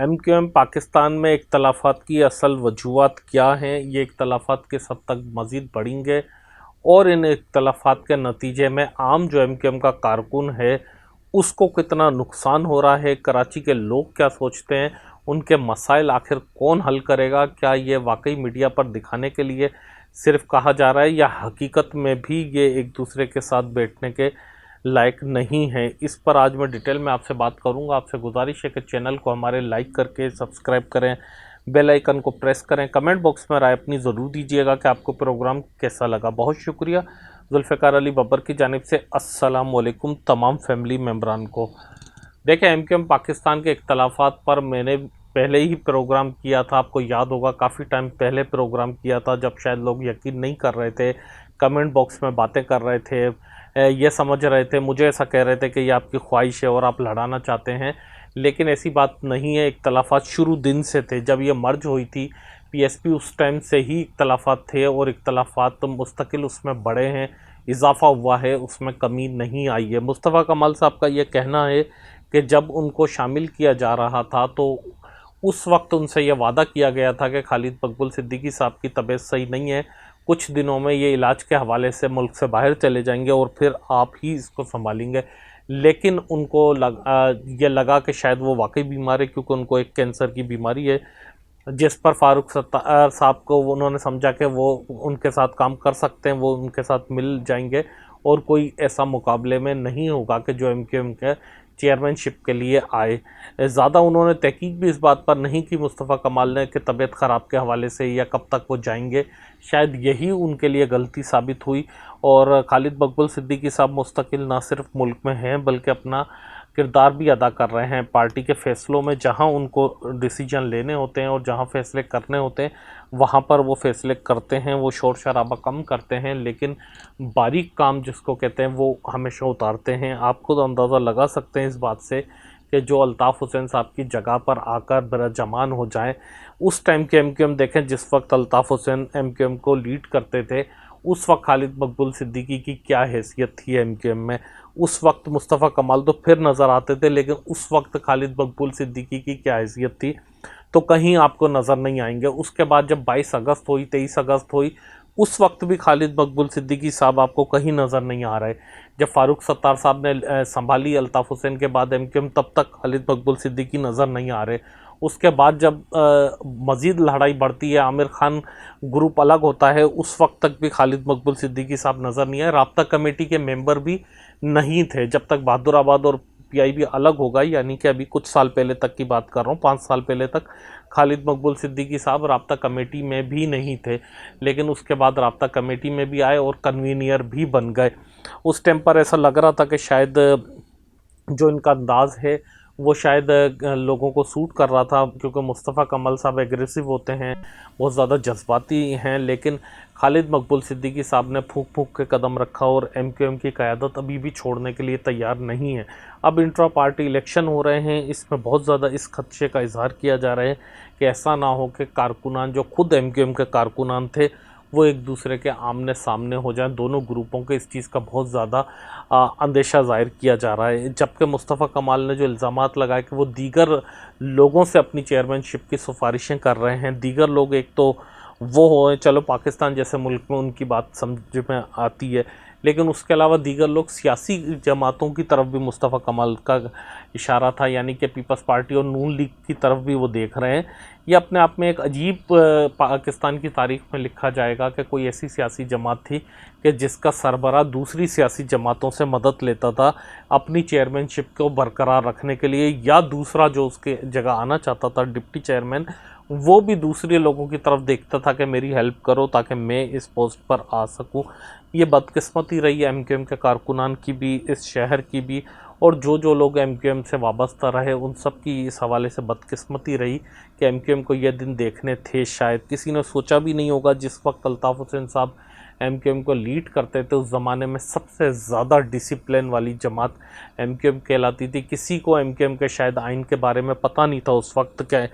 MQM Pakistan में इख्तलाफात की असल वजूहात क्या हैं, ये इख्तलाफात किस हद तक मज़ीद बढ़ेंगे और इन इख्तलाफात के नतीजे में आम जो एमक्यूएम का कारकुन है उसको कितना नुकसान हो रहा है, कराची के लोग क्या सोचते हैं, उनके मसाइल आखिर कौन हल करेगा, क्या ये वाकई मीडिया पर दिखाने के लिए सिर्फ कहा जा रहा है या हकीकत में भी ये एक दूसरे के साथ बैठने के लायक नहीं है। इस पर आज मैं डिटेल में आपसे बात करूंगा। आपसे गुजारिश है कि चैनल को हमारे लाइक करके सब्सक्राइब करें, बेल आइकन को प्रेस करें, कमेंट बॉक्स में राय अपनी ज़रूर दीजिएगा कि आपको प्रोग्राम कैसा लगा। बहुत शुक्रिया। जुल्फ़िकार अली बब्बर की जानिब से अस्सलाम वालेकुम तमाम फैमिली मेम्बरान को। देखें, एमक्यूएम पाकिस्तान के इख्तलाफात पर मैंने पहले ही प्रोग्राम किया था, आपको याद होगा काफ़ी टाइम पहले प्रोग्राम किया था जब शायद लोग यकीन नहीं कर रहे थे, कमेंट बॉक्स में बातें कर रहे थे, ये समझ रहे थे, मुझे ऐसा कह रहे थे कि ये आपकी ख्वाहिश है और आप लड़ाना चाहते हैं, लेकिन ऐसी बात नहीं है। इख्तलाफात शुरू दिन से थे। जब ये मर्ज हुई थी पीएसपी उस टाइम से ही इख्तलाफात थे और इख्तलाफात तो मुस्तकिल उसमें बढ़े हैं, इजाफ़ा हुआ है, उसमें कमी नहीं आई है। मुस्तफ़ा कमाल साहब का ये कहना है कि जब उनको शामिल किया जा रहा था तो उस वक्त उनसे यह वादा किया गया था कि खालिद मकबूल सिद्दीकी साहब की तबीयत सही नहीं है, कुछ दिनों में ये इलाज के हवाले से मुल्क से बाहर चले जाएंगे और फिर आप ही इसको संभालेंगे। लेकिन उनको ये लगा कि शायद वो वाकई बीमार है, क्योंकि उनको एक कैंसर की बीमारी है जिस पर फारूक सत्तार साहब को उन्होंने समझा कि वो उनके साथ काम कर सकते हैं, वो उनके साथ मिल जाएंगे और कोई ऐसा मुकाबले में नहीं होगा कि जो एमक्यूएम के चेयरमैनशिप के लिए आए। ज़्यादा उन्होंने तहकीक भी इस बात पर नहीं की मुस्तफ़ा कमाल ने कि तबीयत ख़राब के हवाले से या कब तक वो जाएंगे। शायद यही उनके लिए गलती साबित हुई और खालिद मकबूल सिद्दीकी साहब मुस्तकिल ना सिर्फ मुल्क में हैं बल्कि अपना किरदार भी अदा कर रहे हैं पार्टी के फ़ैसलों में। जहां उनको डिसीजन लेने होते हैं और जहां फ़ैसले करने होते हैं वहां पर वो फ़ैसले करते हैं। वो शोर शराबा कम करते हैं, लेकिन बारीक काम जिसको कहते हैं वो हमेशा उतारते हैं। आप खुद अंदाज़ा लगा सकते हैं इस बात से कि जो अल्ताफ़ हुसैन साहब की जगह पर आकर बिराजमान हो जाएं, उस टाइम के एमक्यूएम देखें जिस वक्त अल्ताफ़ हुसैन एमक्यूएम को लीड करते थे, उस वक्त खालिद मकबूल सिद्दीकी की क्या हैसियत थी एमक्यूएम में। उस वक्त मुस्तफ़ा कमाल तो फिर नज़र आते थे, लेकिन उस वक्त खालिद मकबूल सिद्दीकी की क्या हैसियत थी तो कहीं आपको नज़र नहीं आएंगे। उसके बाद जब 22 अगस्त हुई, 23 अगस्त हुई, उस वक्त भी खालिद मकबूल सिद्दीकी साहब आपको कहीं नज़र नहीं आ रहे। जब फारूक सत्तार साहब ने संभाली अल्ताफ़ हुसैन के बाद एमक्यूएम, तब तक खालिद मकबूल सिद्दीकी नज़र नहीं आ रहे। उसके बाद जब मज़ीद लड़ाई बढ़ती है, आमिर खान ग्रुप अलग होता है, उस वक्त तक भी खालिद मकबूल सिद्दीकी साहब नज़र नहीं आए। राब्ता कमेटी के मेंबर भी नहीं थे जब तक बहादुराबाद और पीआईबी अलग होगा, यानी कि अभी कुछ साल पहले तक की बात कर रहा हूँ, 5 साल पहले तक खालिद मकबूल सिद्दीकी साहब राब्ता कमेटी में भी नहीं थे। लेकिन उसके बाद राब्ता कमेटी में भी आए और कन्वीनियर भी बन गए। उस टाइम पर ऐसा लग रहा था कि शायद जो इनका अंदाज़ है वो शायद लोगों को सूट कर रहा था, क्योंकि मुस्तफ़ा कमाल साहब एग्रेसिव होते हैं, बहुत ज़्यादा जज्बाती हैं। लेकिन खालिद मकबूल सिद्दीकी साहब ने फूंक फूंक के कदम रखा और एमक्यूएम की क़यादत अभी भी छोड़ने के लिए तैयार नहीं है। अब इंट्रा पार्टी इलेक्शन हो रहे हैं, इसमें बहुत ज़्यादा इस खदशे का इजहार किया जा रहा है कि ऐसा ना हो कि कारकुनान जो खुद एमक्यूएम के कारकुनान थे वो एक दूसरे के आमने सामने हो जाएं। दोनों ग्रुपों के इस चीज़ का बहुत ज़्यादा अंदेशा ज़ाहिर किया जा रहा है। जबकि मुस्तफ़ा कमाल ने जो इल्ज़ामात लगाए कि वो दीगर लोगों से अपनी चेयरमैनशिप की सिफारिशें कर रहे हैं, दीगर लोग एक तो वो हो, चलो पाकिस्तान जैसे मुल्क में उनकी बात समझ में आती है, लेकिन उसके अलावा दीगर लोग सियासी जमातों की तरफ भी मुस्तफ़ा कमाल का इशारा था, यानी कि पीपल्स पार्टी और नून लीग की तरफ भी वो देख रहे हैं। ये अपने आप में एक अजीब पाकिस्तान की तारीख में लिखा जाएगा कि कोई ऐसी सियासी जमात थी कि जिसका सरबराह दूसरी सियासी जमातों से मदद लेता था अपनी चेयरमैनशिप को बरकरार रखने के लिए, या दूसरा जो उसके जगह आना चाहता था डिप्टी चेयरमैन, वो भी दूसरे लोगों की तरफ देखता था कि मेरी हेल्प करो ताकि मैं इस पोस्ट पर आ सकूं। ये बदकिस्मती रही है एमक्यूएम के कारकुनान की भी, इस शहर की भी, और जो लोग एमक्यूएम से वाबस्ता रहे उन सब की इस हवाले से बदकिस्मती रही कि एमक्यूएम को ये दिन देखने थे। शायद किसी ने सोचा भी नहीं होगा। जिस वक्त अल्ताफ़ हुसैन साहब एमक्यूएम को लीड करते थे उस ज़माने में सबसे ज़्यादा डिसिप्लिन वाली जमात एमक्यूएम कहलाती थी। किसी को एमक्यूएम के शायद आइन के बारे में पता नहीं था उस वक्त, क्या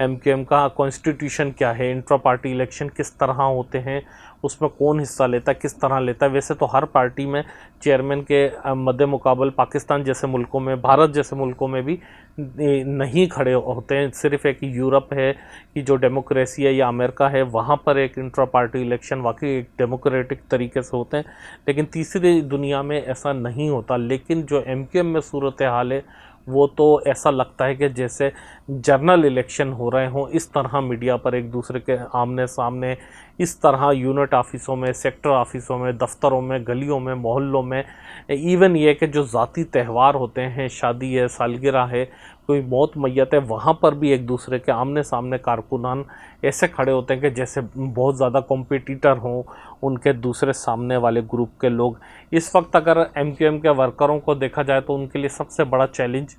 एमक्यूएम का कॉन्स्टिट्यूशन क्या है, इंट्रा पार्टी इलेक्शन किस तरह होते हैं, उसमें कौन हिस्सा लेता है, किस तरह लेता है। वैसे तो हर पार्टी में चेयरमैन के मद्दे मुकाबल पाकिस्तान जैसे मुल्कों में, भारत जैसे मुल्कों में भी नहीं खड़े होते हैं। सिर्फ एक यूरोप है कि जो डेमोक्रेसी है, या अमेरिका है, वहाँ पर एक इंट्रा पार्टी इलेक्शन वाकई एक डेमोक्रेटिक तरीके से होते हैं, लेकिन तीसरी दुनिया में ऐसा नहीं होता। लेकिन जो एमक्यूएम में सूरत हाल है वो तो ऐसा लगता है कि जैसे जनरल इलेक्शन हो रहे हों, इस तरह मीडिया पर एक दूसरे के आमने सामने, इस तरह यूनिट ऑफिसों में, सेक्टर ऑफिसों में, दफ्तरों में, गलियों में, मोहल्लों में, इवन ये कि जो ज़ाती त्यौहार होते हैं, शादी है, सालगिरह है, कोई मौत मैयत है, वहाँ पर भी एक दूसरे के आमने सामने कारकुनान ऐसे खड़े होते हैं कि जैसे बहुत ज़्यादा कॉम्पिटिटर हों उनके दूसरे सामने वाले ग्रुप के लोग। इस वक्त अगर एमक्यूएम के वर्करों को देखा जाए तो उनके लिए सबसे बड़ा चैलेंज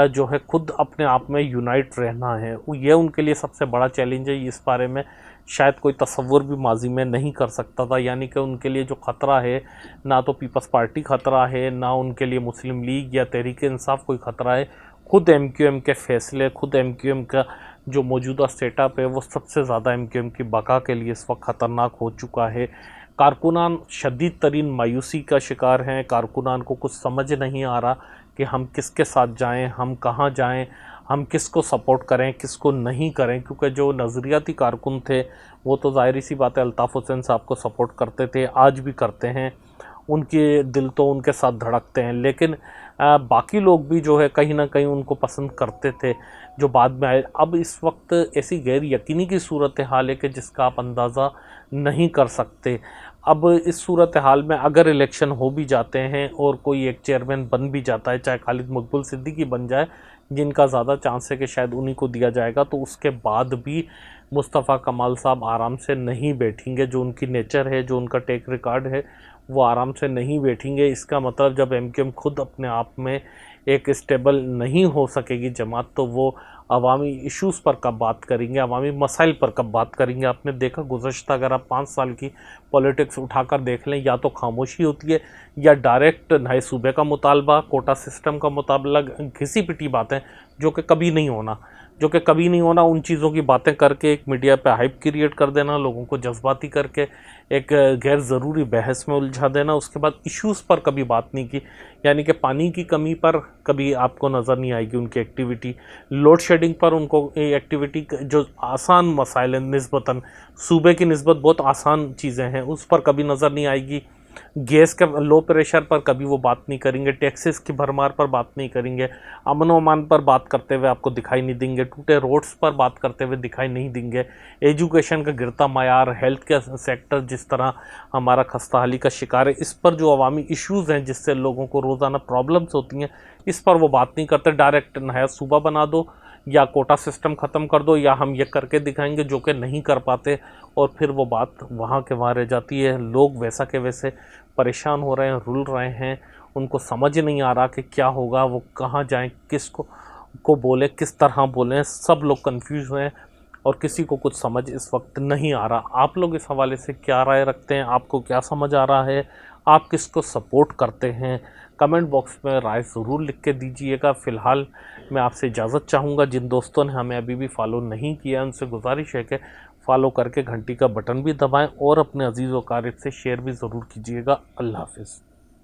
जो है खुद अपने आप में यूनाइट रहना है। ये उनके लिए सबसे बड़ा चैलेंज है। इस बारे में शायद कोई तसव्वुर भी माजी में नहीं कर सकता था। यानी कि उनके लिए जो ख़तरा है, ना तो पीपल्स पार्टी ख़तरा है, ना उनके लिए मुस्लिम लीग या तहरीक इंसाफ कोई ख़तरा है। खुद एमक्यूएम के फ़ैसले, खुद एमक्यूएम का जो मौजूदा सेटअप है, वो सबसे ज़्यादा एमक्यूएम की बका के लिए इस वक्त ख़तरनाक हो चुका है। कारकुनान शदीद तरीन मायूसी का शिकार हैं। कारकुनान को कुछ समझ नहीं आ रहा कि हम किसके साथ जाएं, हम कहां जाएं, हम किसको सपोर्ट करें, किसको नहीं करें। क्योंकि जो नज़रियाती कारकुन थे वो तो ज़ाहिर सी बात है अल्ताफ़ हुसैन साहब को सपोर्ट करते थे, आज भी करते हैं, उनके दिल तो उनके साथ धड़कते हैं। लेकिन बाकी लोग भी जो है कहीं ना कहीं उनको पसंद करते थे जो बाद में आए। अब इस वक्त ऐसी गैर यकीनी की सूरत हाल है कि जिसका आप अंदाज़ा नहीं कर सकते। अब इस सूरत हाल में अगर इलेक्शन हो भी जाते हैं और कोई एक चेयरमैन बन भी जाता है, चाहे खालिद मकबूल सिद्दीकी बन जाए, जिनका ज़्यादा चांस है कि शायद उन्हीं को दिया जाएगा, तो उसके बाद भी मुस्तफ़ा कमाल साहब आराम से नहीं बैठेंगे। जो उनकी नेचर है, जो उनका टेक रिकॉर्ड है, वो आराम से नहीं बैठेंगे। इसका मतलब जब एमक्यूएम खुद अपने आप में एक स्टेबल नहीं हो सकेगी जमात, तो वो अवामी इश्यूज़ पर कब बात करेंगे, अवामी मसाइल पर कब बात करेंगे। आपने देखा गुज़श्ता अगर आप 5 साल की पॉलिटिक्स उठाकर देख लें, या तो खामोशी होती है या डायरेक्ट नए सूबे का मुतालबा, कोटा सिस्टम का मुतालबा, घिसी पिटी बातें जो कि कभी नहीं होना, उन चीज़ों की बातें करके एक मीडिया पे हाइप क्रिएट कर देना, लोगों को जज्बाती करके एक गैर ज़रूरी बहस में उलझा देना। उसके बाद इश्यूज़ पर कभी बात नहीं की। यानी कि पानी की कमी पर कभी आपको नज़र नहीं आएगी उनकी एक्टिविटी, लोड शेडिंग पर उनको एक्टिविटी, जो आसान मसाइल हैं निस्बतन, सूबे की निस्बत बहुत आसान चीज़ें हैं, उस पर कभी नज़र नहीं आएगी। गैस के लो प्रेशर पर कभी वो बात नहीं करेंगे, टैक्सेस की भरमार पर बात नहीं करेंगे, अमन व अमान पर बात करते हुए आपको दिखाई नहीं देंगे, टूटे रोड्स पर बात करते हुए दिखाई नहीं देंगे, एजुकेशन का गिरता मायार, हेल्थ के सेक्टर जिस तरह हमारा खस्ताहाली का शिकार है, इस पर जो अवामी इश्यूज़ हैं जिससे लोगों को रोज़ाना प्रॉब्लम्स होती हैं, इस पर वो बात नहीं करते। डायरेक्ट नया सूबा बना दो या कोटा सिस्टम ख़त्म कर दो या हम ये करके दिखाएंगे, जो कि नहीं कर पाते, और फिर वो बात वहाँ के वहाँ रह जाती है। लोग वैसा के वैसे परेशान हो रहे हैं, रुल रहे हैं, उनको समझ नहीं आ रहा कि क्या होगा, वो कहाँ जाएं, किसको बोले, किस तरह बोलें। सब लोग कंफ्यूज हैं और किसी को कुछ समझ इस वक्त नहीं आ रहा। आप लोग इस हवाले से क्या राय रखते हैं? आपको क्या समझ आ रहा है? आप किसको सपोर्ट करते हैं? कमेंट बॉक्स में राय ज़रूर लिख के दीजिएगा। फ़िलहाल मैं आपसे इजाज़त चाहूँगा। जिन दोस्तों ने हमें अभी भी फॉलो नहीं किया उनसे गुजारिश है कि फॉलो करके घंटी का बटन भी दबाएं और अपने अजीज़ व अकारिब से शेयर भी ज़रूर कीजिएगा। अल्लाह हाफ़िज़।